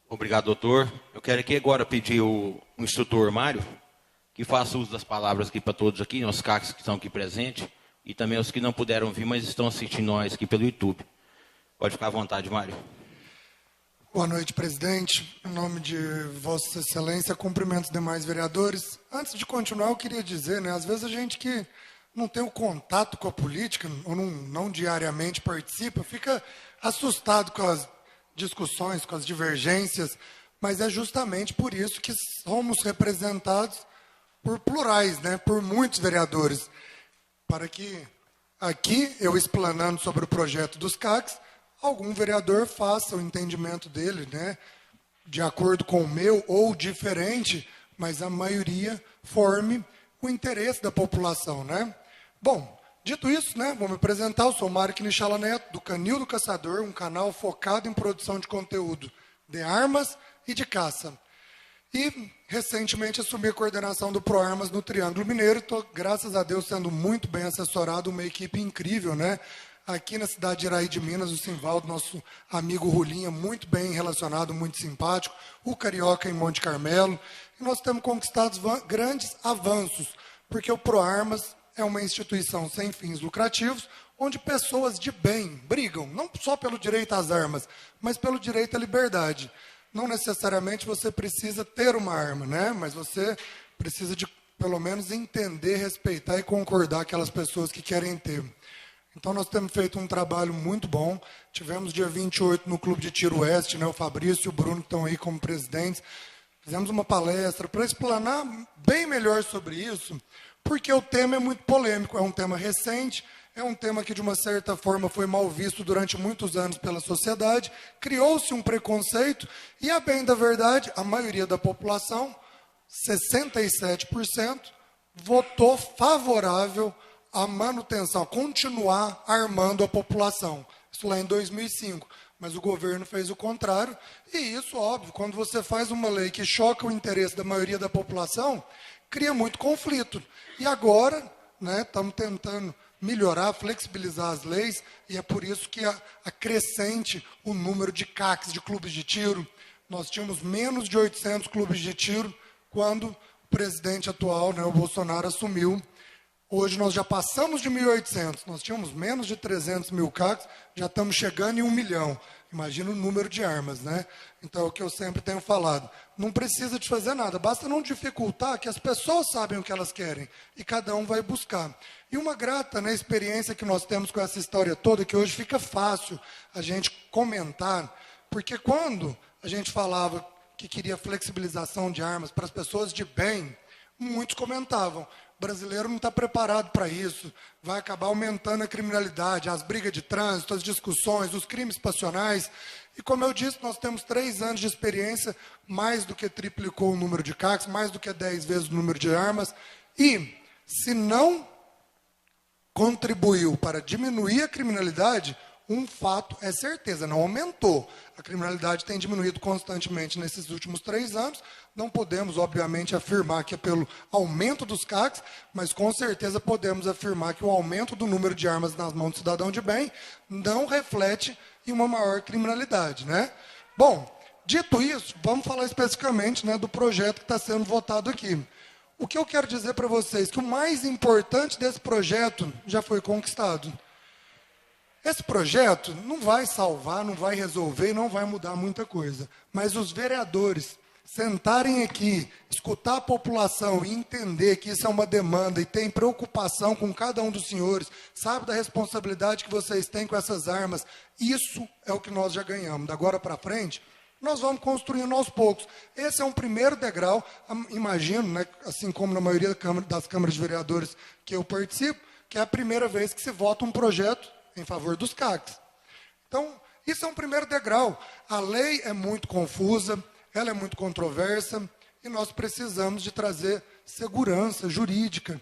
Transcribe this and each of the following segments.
Obrigado, doutor. Eu quero aqui agora pedir o instrutor Mário que faça uso das palavras aqui para todos aqui, os CACs que estão aqui presentes, e também os que não puderam vir, mas estão assistindo nós aqui pelo YouTube. Pode ficar à vontade, Mário. Boa noite, presidente. Em nome de Vossa Excelência, cumprimento os demais vereadores. Antes de continuar, eu queria dizer, às vezes a gente que não tem o contato com a política, ou não diariamente participa, fica assustado com as discussões, com as divergências, mas é justamente por isso que somos representados por plurais, por muitos vereadores, para que aqui, eu explanando sobre o projeto dos CACs, algum vereador faça o entendimento dele, de acordo com o meu ou diferente, mas a maioria forme o interesse da população, Bom, dito isso, vou me apresentar, eu sou Mário Quinichala Neto, do Canil do Caçador, um canal focado em produção de conteúdo de armas e de caça. E, recentemente, assumi a coordenação do ProArmas no Triângulo Mineiro. Estou, graças a Deus, sendo muito bem assessorado, uma equipe incrível, Aqui na cidade de Iraí de Minas, o Simvaldo, nosso amigo Rulinha, muito bem relacionado, muito simpático. O Carioca em Monte Carmelo. E nós temos conquistado grandes avanços, porque o ProArmas é uma instituição sem fins lucrativos, onde pessoas de bem brigam, não só pelo direito às armas, mas pelo direito à liberdade. Não necessariamente você precisa ter uma arma, mas você precisa de, pelo menos, entender, respeitar e concordar aquelas pessoas que querem ter. Então, nós temos feito um trabalho muito bom. Tivemos dia 28 no Clube de Tiro Oeste, o Fabrício e o Bruno que estão aí como presidentes. Fizemos uma palestra para explanar bem melhor sobre isso, porque o tema é muito polêmico, é um tema recente, é um tema que, de uma certa forma, foi mal visto durante muitos anos pela sociedade, criou-se um preconceito e, a bem da verdade, a maioria da população, 67%, votou favorável à manutenção, a continuar armando a população. Isso lá em 2005. Mas o governo fez o contrário. E isso, óbvio, quando você faz uma lei que choca o interesse da maioria da população, cria muito conflito. E agora, estamos tentando melhorar, flexibilizar as leis, e é por isso que acrescente o número de CACs, de clubes de tiro. Nós tínhamos menos de 800 clubes de tiro quando o presidente atual, o Bolsonaro, assumiu. Hoje nós já passamos de 1.800, nós tínhamos menos de 300 mil CACs, já estamos chegando em 1 milhão. Imagina o número de armas, Então, é o que eu sempre tenho falado. Não precisa de fazer nada, basta não dificultar, que as pessoas sabem o que elas querem, e cada um vai buscar. E uma grata experiência que nós temos com essa história toda, que hoje fica fácil a gente comentar, porque quando a gente falava que queria flexibilização de armas para as pessoas de bem, muitos comentavam: o brasileiro não está preparado para isso, vai acabar aumentando a criminalidade, as brigas de trânsito, as discussões, os crimes passionais. E, como eu disse, nós temos 3 anos de experiência, mais do que triplicou o número de CACs, mais do que 10 vezes o número de armas. E, se não contribuiu para diminuir a criminalidade, um fato é certeza, não aumentou. A criminalidade tem diminuído constantemente nesses últimos 3 anos. Não podemos, obviamente, afirmar que é pelo aumento dos CACs, mas com certeza podemos afirmar que o aumento do número de armas nas mãos do cidadão de bem não reflete em uma maior criminalidade, Bom, dito isso, vamos falar especificamente, do projeto que está sendo votado aqui. O que eu quero dizer para vocês, que o mais importante desse projeto já foi conquistado. Esse projeto não vai salvar, não vai resolver, não vai mudar muita coisa. Mas os vereadores sentarem aqui, escutar a população e entender que isso é uma demanda e tem preocupação com cada um dos senhores, sabe da responsabilidade que vocês têm com essas armas, isso é o que nós já ganhamos. Da agora para frente, nós vamos construindo aos poucos. Esse é um primeiro degrau, imagino, assim como na maioria das câmaras de vereadores que eu participo, que é a primeira vez que se vota um projeto em favor dos CACs. Então, isso é um primeiro degrau. A lei é muito confusa, ela é muito controversa, e nós precisamos de trazer segurança jurídica,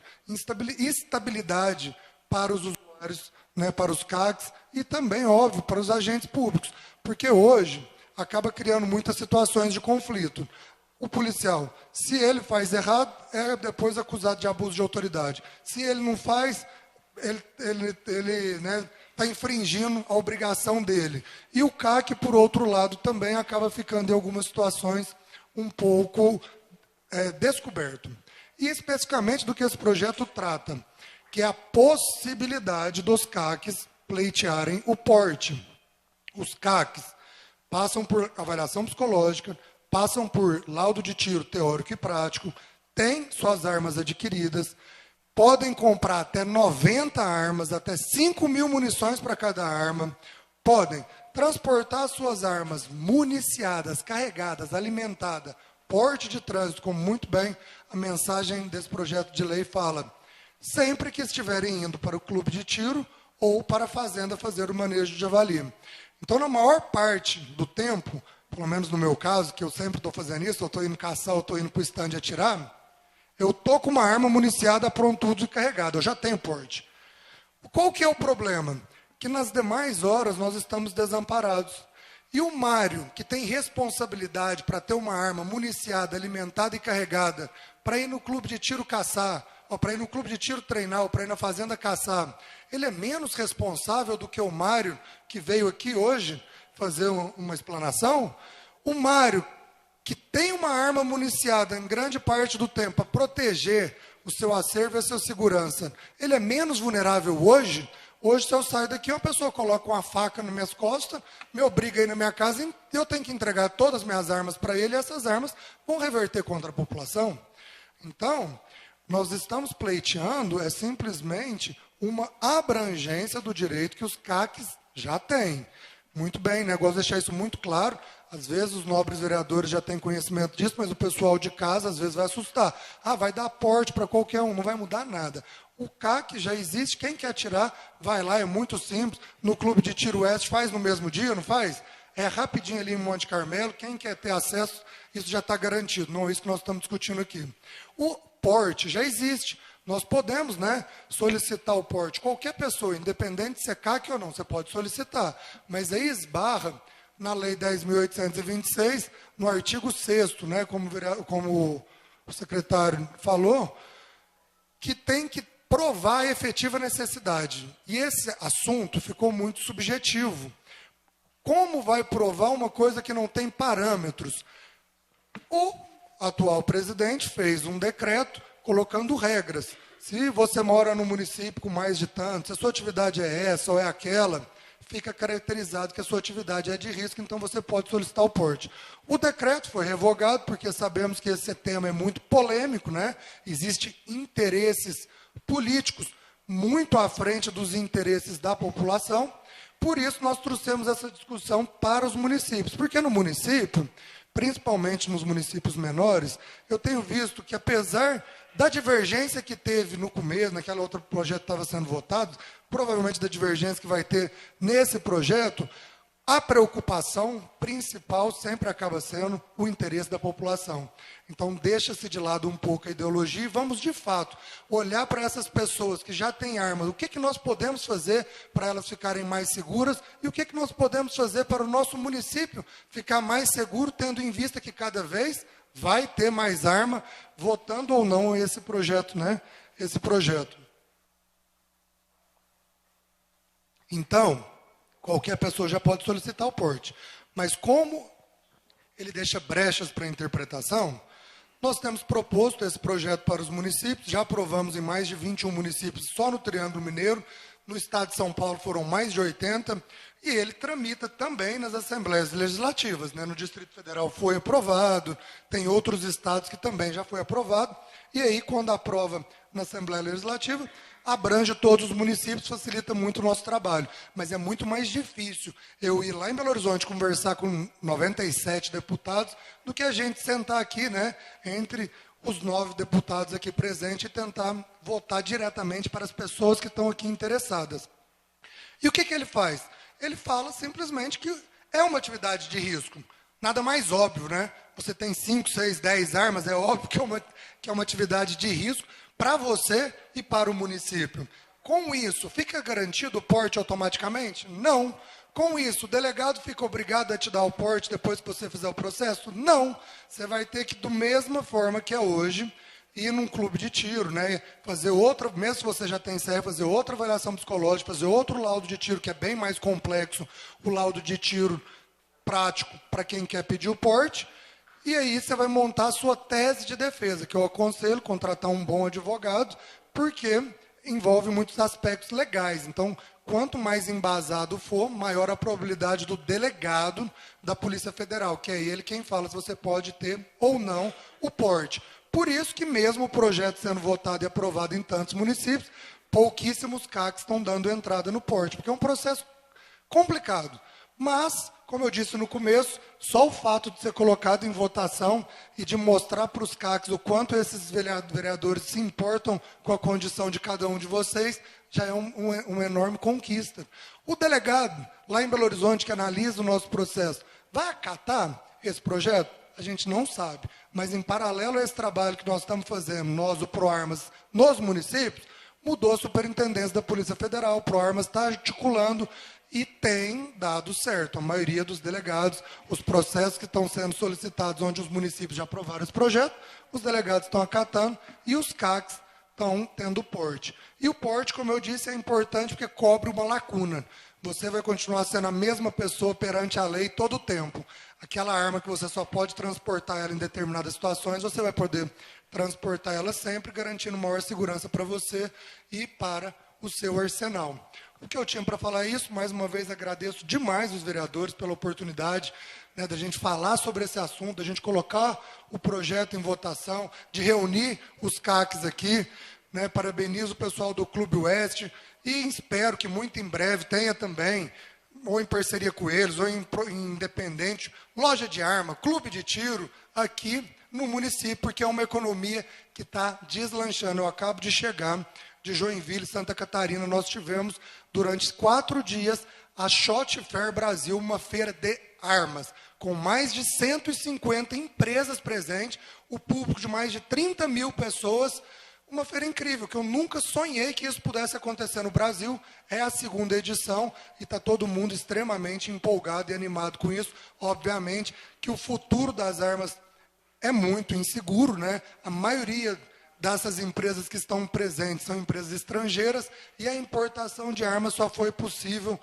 estabilidade para os usuários, para os CACs, e também, óbvio, para os agentes públicos. Porque hoje acaba criando muitas situações de conflito. O policial, se ele faz errado, é depois acusado de abuso de autoridade. Se ele não faz, ele está infringindo a obrigação dele. E o CAC, por outro lado, também acaba ficando em algumas situações um pouco descoberto. E especificamente do que esse projeto trata, que é a possibilidade dos CACs pleitearem o porte. Os CACs passam por avaliação psicológica, passam por laudo de tiro teórico e prático, têm suas armas adquiridas, podem comprar até 90 armas, até 5.000 munições para cada arma, podem transportar suas armas municiadas, carregadas, alimentadas, porte de trânsito, como muito bem a mensagem desse projeto de lei fala, sempre que estiverem indo para o clube de tiro ou para a fazenda fazer o manejo de javali. Então, na maior parte do tempo, pelo menos no meu caso, que eu sempre estou fazendo isso, eu estou indo caçar, eu estou indo para o stand atirar, eu estou com uma arma municiada, prontudo e carregada, eu já tenho porte. Qual que é o problema? Que nas demais horas nós estamos desamparados. E o Mário, que tem responsabilidade para ter uma arma municiada, alimentada e carregada, para ir no clube de tiro caçar, ou para ir no clube de tiro treinar, ou para ir na fazenda caçar, ele é menos responsável do que o Mário, que veio aqui hoje fazer uma explanação? O Mário, que tem uma arma municiada em grande parte do tempo para proteger o seu acervo e a sua segurança, ele é menos vulnerável hoje? Hoje, se eu saio daqui, uma pessoa coloca uma faca nas minhas costas, me obriga a ir na minha casa e eu tenho que entregar todas as minhas armas para ele e essas armas vão reverter contra a população. Então, nós estamos pleiteando simplesmente uma abrangência do direito que os CACs já têm. Muito bem, né? Gosto de deixar isso muito claro. Às vezes os nobres vereadores já têm conhecimento disso, mas o pessoal de casa às vezes vai assustar. Ah, vai dar porte para qualquer um, não vai mudar nada. O CAC já existe, quem quer atirar, vai lá, é muito simples. No clube de tiro oeste faz no mesmo dia, não faz? É rapidinho ali em Monte Carmelo, quem quer ter acesso, isso já está garantido. Não é isso que nós estamos discutindo aqui. O porte já existe. Nós podemos, né, solicitar o porte. Qualquer pessoa, independente se é CAC ou não, você pode solicitar. Mas aí esbarra na Lei 10.826, no artigo 6º, né, como o secretário falou, que tem que provar a efetiva necessidade. E esse assunto ficou muito subjetivo. Como vai provar uma coisa que não tem parâmetros? O atual presidente fez um decreto colocando regras. Se você mora no município com mais de tanto, se a sua atividade é essa ou é aquela, fica caracterizado que a sua atividade é de risco, então você pode solicitar o porte. O decreto foi revogado, porque sabemos que esse tema é muito polêmico, né? Existem interesses políticos muito à frente dos interesses da população, por isso nós trouxemos essa discussão para os municípios, porque no município, principalmente nos municípios menores, eu tenho visto que apesar da divergência que teve no começo, naquele outro projeto que estava sendo votado, provavelmente da divergência que vai ter nesse projeto, a preocupação principal sempre acaba sendo o interesse da população. Então, deixa-se de lado um pouco a ideologia e vamos, de fato, olhar para essas pessoas que já têm armas. O que nós podemos fazer para elas ficarem mais seguras e o que nós podemos fazer para o nosso município ficar mais seguro, tendo em vista que cada vez vai ter mais arma, votando ou não esse projeto, né? Esse projeto. Então, qualquer pessoa já pode solicitar o porte. Mas como ele deixa brechas para interpretação, nós temos proposto esse projeto para os municípios, já aprovamos em mais de 21 municípios só no Triângulo Mineiro, no estado de São Paulo foram mais de 80, e ele tramita também nas assembleias legislativas, né? No Distrito Federal foi aprovado, tem outros estados que também já foi aprovado, e aí quando aprova na Assembleia Legislativa, abrange todos os municípios, facilita muito o nosso trabalho. Mas é muito mais difícil eu ir lá em Belo Horizonte conversar com 97 deputados do que a gente sentar aqui, né, entre os 9 deputados aqui presentes e tentar votar diretamente para as pessoas que estão aqui interessadas. E o que ele faz? Ele fala simplesmente que é uma atividade de risco. Nada mais óbvio, né? Você tem 5, 6, 10 armas, é óbvio que é uma atividade de risco para você e para o município. Com isso, fica garantido o porte automaticamente? Não. Com isso, o delegado fica obrigado a te dar o porte depois que você fizer o processo? Não. Você vai ter que, da mesma forma que é hoje, ir num clube de tiro, né? Fazer outra, mesmo se você já tem CR, fazer outra avaliação psicológica, fazer outro laudo de tiro, que é bem mais complexo, o laudo de tiro prático para quem quer pedir o porte. E aí você vai montar a sua tese de defesa, que eu aconselho contratar um bom advogado, porque envolve muitos aspectos legais. Então, quanto mais embasado for, maior a probabilidade do delegado da Polícia Federal, que é ele quem fala se você pode ter ou não o porte. Por isso que mesmo o projeto sendo votado e aprovado em tantos municípios, pouquíssimos CACs estão dando entrada no porte, porque é um processo complicado. Mas, como eu disse no começo, só o fato de ser colocado em votação e de mostrar para os CACs o quanto esses vereadores se importam com a condição de cada um de vocês, já é uma enorme conquista. O delegado, lá em Belo Horizonte, que analisa o nosso processo, vai acatar esse projeto? A gente não sabe. Mas, em paralelo a esse trabalho que nós estamos fazendo, nós, o ProArmas, nos municípios, mudou a superintendência da Polícia Federal, o ProArmas está articulando e tem dado certo. A maioria dos delegados, os processos que estão sendo solicitados, onde os municípios já aprovaram esse projeto, os delegados estão acatando e os CACs estão tendo porte. E o porte, como eu disse, é importante porque cobre uma lacuna. Você vai continuar sendo a mesma pessoa perante a lei todo o tempo. Aquela arma que você só pode transportar ela em determinadas situações, você vai poder transportar ela sempre, garantindo maior segurança para você e para o seu arsenal. O que eu tinha para falar é isso. Mais uma vez, agradeço demais os vereadores pela oportunidade, né, da gente falar sobre esse assunto, da gente colocar o projeto em votação, de reunir os CACs aqui. Né, parabenizo o pessoal do Clube Oeste e espero que muito em breve tenha também, ou em parceria com eles, ou em independente, loja de arma, clube de tiro aqui no município, porque é uma economia que está deslanchando. Eu acabo de chegar de Joinville, Santa Catarina. Nós tivemos, durante 4 dias, a Shot Fair Brasil, uma feira de armas, com mais de 150 empresas presentes, o público de mais de 30 mil pessoas. Uma feira incrível, que eu nunca sonhei que isso pudesse acontecer no Brasil. É a 2ª edição e está todo mundo extremamente empolgado e animado com isso. Obviamente que o futuro das armas é muito inseguro, né? A maioria dessas empresas que estão presentes são empresas estrangeiras e a importação de armas só foi possível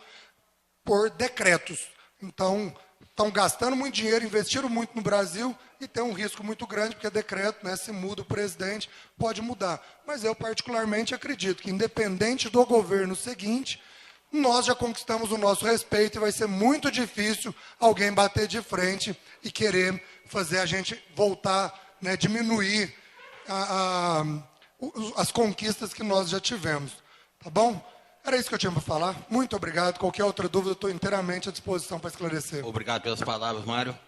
por decretos. Então, estão gastando muito dinheiro, investiram muito no Brasil e tem um risco muito grande, porque decreto, né, se muda o presidente, pode mudar. Mas eu particularmente acredito que, independente do governo seguinte, nós já conquistamos o nosso respeito e vai ser muito difícil alguém bater de frente e querer fazer a gente voltar, né, diminuir as conquistas que nós já tivemos. Tá bom? Era isso que eu tinha para falar. Muito obrigado. Qualquer outra dúvida, eu estou inteiramente à disposição para esclarecer. Obrigado pelas palavras, Mário.